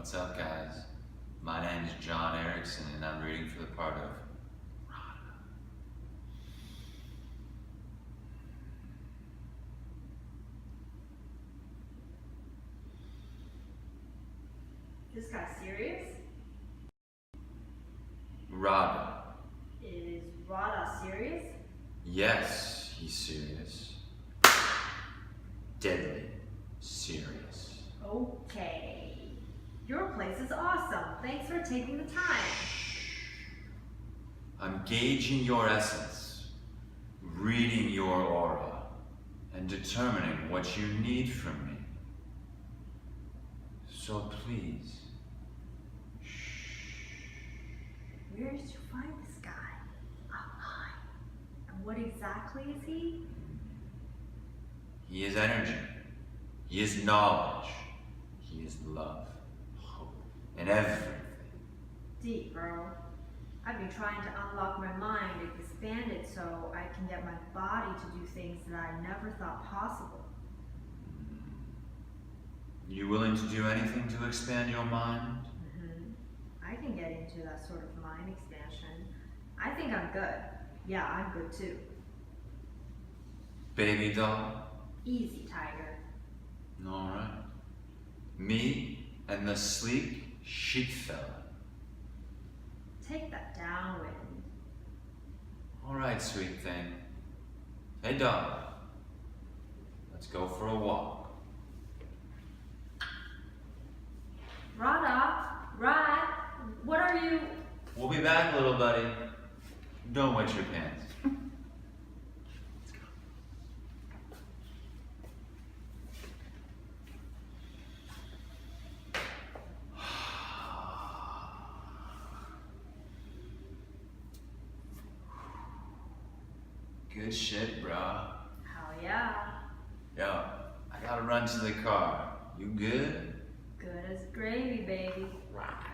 What's up, guys? My name is John Erickson, and I'm reading for the part of Radha. This guy's serious? Radha. Is Radha serious? Yes, he's serious. Deadly serious. Okay. Your place is awesome. Thanks for taking the time. I'm gauging your essence, reading your aura, and determining what you need from me. So please, Where did you find this guy? Online. And what exactly is he? he is energy, he is knowledge, he is love, hope, and everything. Deep, bro. I've been trying to unlock my mind and expand it so I can get my body to do things that I never thought possible. You willing to do anything to expand your mind? I can get into that sort of mind expansion. I think I'm good. Yeah, I'm good too. Baby doll? Easy, Tiger. Alright. Me and the sleek, chic fella. Take that downwind. Alright, sweet thing. Hey, dog. Let's go for a walk. Radha, Rad, what are you? We'll be back, little buddy. Don't wet your pants. Good shit, bro. Hell yeah. Yo, I gotta run to the car. You good? Good as gravy, baby. Right.